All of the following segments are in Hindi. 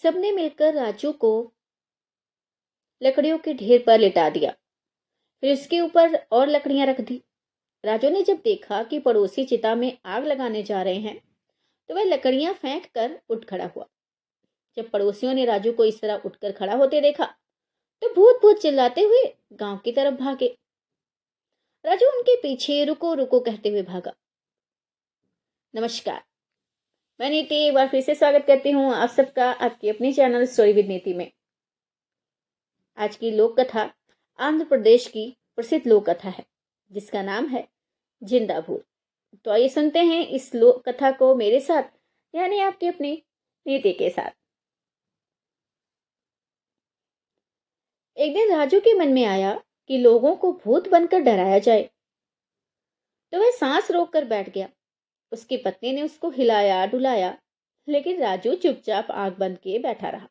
सबने मिलकर राजू को लकड़ियों के ढेर पर लिटा दिया। फिर उसके ऊपर और लकड़ियां रख दी। राजू ने जब देखा कि पड़ोसी चिता में आग लगाने जा रहे हैं तो वह लकड़ियां फेंक कर उठ खड़ा हुआ। जब पड़ोसियों ने राजू को इस तरह उठकर खड़ा होते देखा तो भूत भूत चिल्लाते हुए गांव की तरफ भागे। राजू उनके पीछे रुको रुको कहते हुए भागा। नमस्कार, मैं नीति एक बार फिर से स्वागत करती हूँ आप सबका आपकी अपनी चैनल स्टोरी विद नीति में। आज की लोक कथा आंध्र प्रदेश की प्रसिद्ध लोक कथा है जिसका नाम है जिंदा भूत। तो आइए सुनते हैं इस लोक कथा को मेरे साथ, यानी आपकी अपनी नीति के साथ। एक दिन राजू के मन में आया कि लोगों को भूत बनकर डराया जाए, तो वह सांस रोककर बैठ गया। उसकी पत्नी ने उसको हिलाया डुलाया, लेकिन राजू चुपचाप आंख बंद किए बैठा रहा।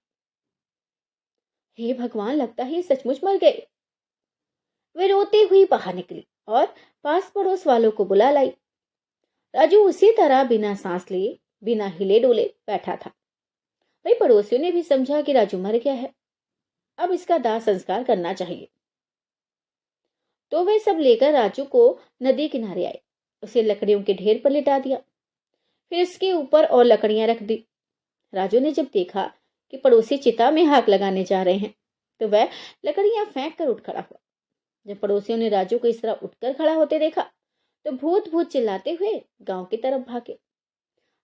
हे भगवान, लगता है ये सचमुच मर गए। वे रोती हुई बाहर निकली और पास पड़ोस वालों को बुला लाई। राजू उसी तरह बिना सांस लिए बिना हिले डोले बैठा था। भाई पड़ोसियों ने भी समझा कि राजू मर गया है, अब इसका दाह संस्कार करना चाहिए। तो वे सब लेकर राजू को नदी किनारे आए। उसे लकड़ियों के ढेर पर लिटा दिया। फिर इसके ऊपर और लकड़ियां रख दी। राजू ने जब देखा कि पड़ोसी चिता में आग लगाने जा रहे हैं तो वह लकड़ियां फेंक कर उठ खड़ा हुआ। जब पड़ोसियों ने राजू को इस तरह उठकर खड़ा होते देखा तो भूत भूत चिल्लाते हुए गांव की तरफ भागे।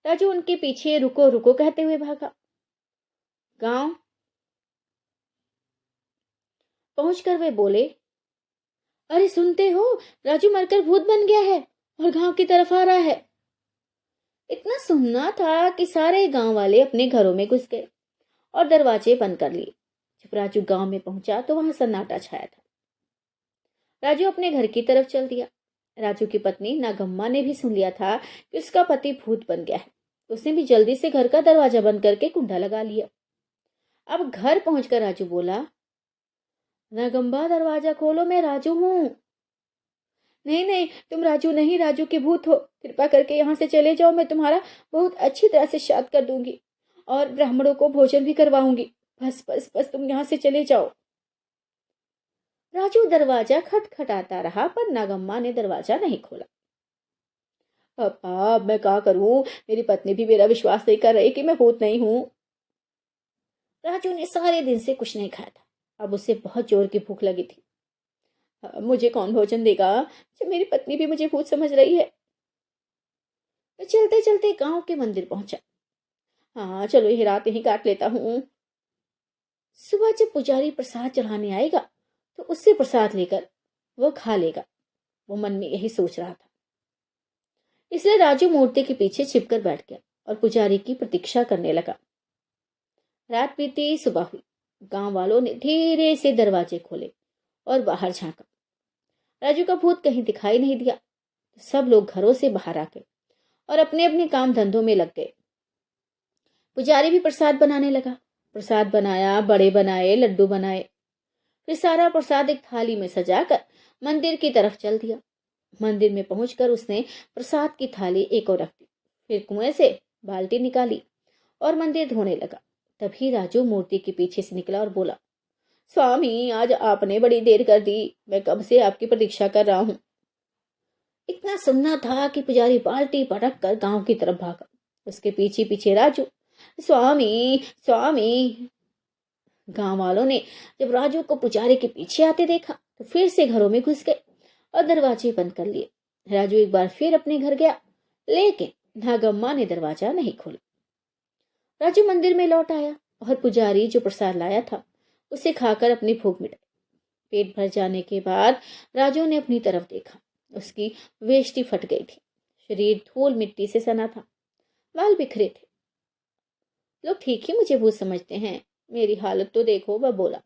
राजू उनके पीछे रुको रुको कहते हुए भागा। गांव पहुंचकर वे बोले, अरे सुनते हो, राजू मरकर भूत बन गया है और गांव की तरफ आ रहा है। इतना सुनना था कि सारे गांव वाले अपने घरों में घुस गए और दरवाजे बंद कर लिए। जब राजू गांव में पहुंचा तो वहां सन्नाटा छाया था। राजू अपने घर की तरफ चल दिया। राजू की पत्नी नागम्मा ने भी सुन लिया था कि उसका पति भूत बन गया है। उसने भी जल्दी से घर का दरवाजा बंद करके कुंडा लगा लिया। अब घर पहुंचकर राजू बोला, नागम्मा दरवाजा खोलो, मैं राजू हूं। नहीं नहीं, तुम राजू नहीं, राजू के भूत हो। कृपा करके यहाँ से चले जाओ, मैं तुम्हारा बहुत अच्छी तरह से श्राद्ध कर दूंगी और ब्राह्मणों को भोजन भी करवाऊंगी। बस बस बस तुम यहाँ से चले जाओ। राजू दरवाजा खटखटाता रहा पर नागम्मा ने दरवाजा नहीं खोला। पापा, मैं क्या करूं, मेरी पत्नी भी मेरा विश्वास नहीं कर रही कि मैं भूत नहीं हूं। राजू ने सारे दिन से कुछ नहीं खाया था। अब उसे बहुत जोर की भूख लगी थी। मुझे कौन भोजन देगा जब मेरी पत्नी भी मुझे भूत समझ रही है। चलते चलते गांव के मंदिर पहुंचा। हाँ चलो, ये रात यहीं काट लेता हूं। सुबह जब पुजारी प्रसाद चढ़ाने आएगा तो उससे प्रसाद लेकर वो खा लेगा। वो मन में यही सोच रहा था। इसलिए राजू मूर्ति के पीछे छिपकर बैठ गया और पुजारी की प्रतीक्षा करने लगा। रात बीती, सुबह हुई। गांव वालों ने धीरे से दरवाजे खोले और बाहर झांका। राजू का भूत कहीं दिखाई नहीं दिया। सब लोग घरों से बाहर आ गए और अपने अपने काम धंधों में लग गए। पुजारी भी प्रसाद बनाने लगा। प्रसाद बनाया, बड़े बनाए, लड्डू बनाए। फिर सारा प्रसाद एक थाली में सजाकर मंदिर की तरफ चल दिया। मंदिर में पहुंचकर उसने प्रसाद की थाली एक और रख दी। फिर कुएं से बाल्टी निकाली और मंदिर धोने लगा। तभी राजू मूर्ति के पीछे से निकला और बोला, स्वामी, आज आपने बड़ी देर कर दी, मैं कब से आपकी प्रतीक्षा कर रहा हूं। इतना सुनना था कि पुजारी बाल्टी पटक कर गांव की तरफ भागा। उसके पीछे पीछे राजू, स्वामी स्वामी। गांव वालों ने जब राजू को पुजारी के पीछे आते देखा तो फिर से घरों में घुस गए और दरवाजे बंद कर लिए। राजू एक बार फिर अपने घर गया, लेकिन नागम्मा ने दरवाजा नहीं खोला। राजू मंदिर में लौट आया और पुजारी जो प्रसाद लाया था उसे खाकर अपनी भूख मिटाई। पेट भर जाने के बाद राजू ने अपनी तरफ देखा। उसकी वेष्टी फट गई थी। शरीर धूल मिट्टी से सना था। बाल बिखरे थे। लोग ठीक ही मुझे भूत समझते हैं, मेरी हालत तो देखो, वह बोला।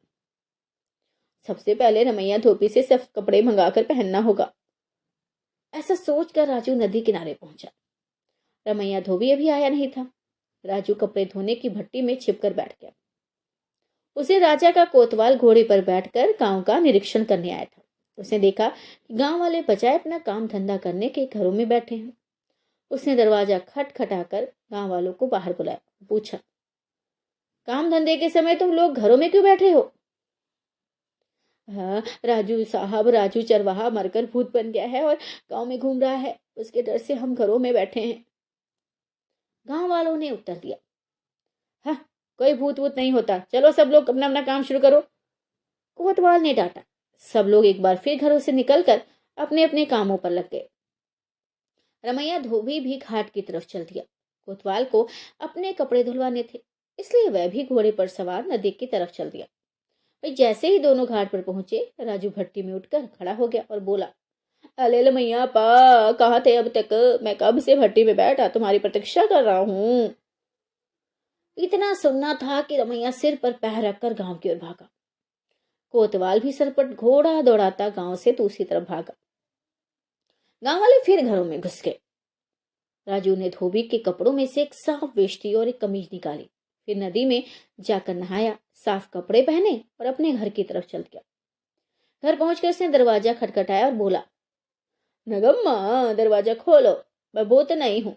सबसे पहले रमैया धोबी से सब कपड़े मंगाकर पहनना होगा। ऐसा सोचकर राजू नदी किनारे पहुंचा। रमैया धोबी अभी आया नहीं था। राजू कपड़े धोने की भट्टी में छिपकर बैठ गया। उसे राजा का कोतवाल घोड़े पर बैठकर गांव का निरीक्षण करने आया था। उसने देखा कि गांव वाले बजाय अपना काम धंधा करने के घरों में बैठे हैं। उसने दरवाजा खटखटाकर गांव वालों को बाहर बुलाया। पूछा, काम धंधे के समय तुम लोग घरों में क्यों बैठे हो? हाँ, राजू साहब, राजू चरवाहा मरकर भूत बन गया है और गांव में घूम रहा है, उसके डर से हम घरों में बैठे हैं। गांव वालों ने उत्तर दिया। हाँ, कोई भूत वूत नहीं होता, चलो सब लोग अपना अपना काम शुरू करो, कोतवाल ने डांटा। सब लोग एक बार फिर घरों से निकलकर अपने अपने कामों पर लग गए। रमैया धोबी भी घाट की तरफ चल दिया। कोतवाल को अपने कपड़े धुलवाने थे, इसलिए वह भी घोड़े पर सवार नदी की तरफ चल दिया। भाई जैसे ही दोनों घाट पर पहुंचे, राजू भट्टी में उठकर खड़ा हो गया और बोला, अले मैया पा, कहाँ थे अब तक? मैं कब से भट्टी में बैठा तुम्हारी प्रतीक्षा कर रहा हूँ। इतना सुनना था कि रमैया सिर पर पैर रखकर गांव की ओर भागा। कोतवाल भी सर पर घोड़ा दौड़ाता गांव से दूसरी तरफ भागा। गांव वाले फिर घरों में घुस गए। राजू ने धोबी के कपड़ों में से एक साफ वेष्टी और एक कमीज निकाली, फिर नदी में जाकर नहाया, साफ कपड़े पहने और अपने घर की तरफ चल गया। घर पहुंचकर उसने दरवाजा खटखटाया और बोला, नगम्मा दरवाजा खोलो, मैं भूत नहीं हूं।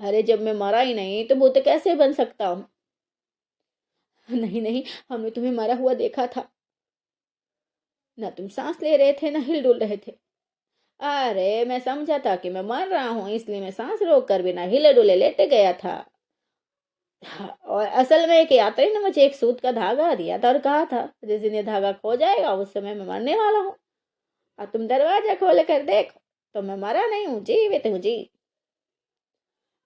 अरे जब मैं मरा ही नहीं तो भूत कैसे बन सकता हूं? नहीं नहीं, हमने तुम्हें मरा हुआ देखा था, न तुम सांस ले रहे थे न हिल डुल रहे थे। अरे मैं समझा था कि मैं मर रहा हूं, इसलिए मैं सांस रोक कर बिना हिले डुले लेट गया था। और असल में एक यात्री ने मुझे एक सूत का धागा दिया था और कहा था जिस दिन ये धागा खो जाएगा उस समय मैं मरने वाला हूँ, और तुम दरवाजा खोल कर देखो तो मैं मरा नहीं हूँ, जीवित हूँ जी।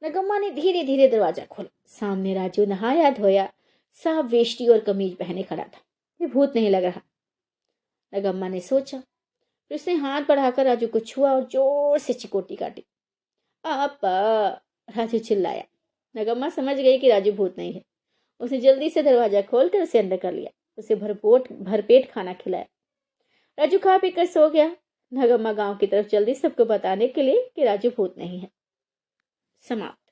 नगम्मा ने धीरे धीरे दरवाजा खोला। सामने राजू नहाया धोया, साफ वेष्टी और कमीज पहने खड़ा था। ये भूत नहीं लग रहा, नगम्मा ने सोचा। फिर उसने हाथ बढ़ाकर राजू को छुआ और जोर से चिकोटी काटी। आपा, राजू चिल्लाया। नगम्मा समझ गई कि राजू भूत नहीं है। उसने जल्दी से दरवाजा खोलकर उसे अंदर कर लिया, उसे भरपेट खाना खिलाया। राजू खा पीकर सो गया। नगम्मा गांव की तरफ जल्दी सबको बताने के लिए कि राजू भूत नहीं है। समाप्त।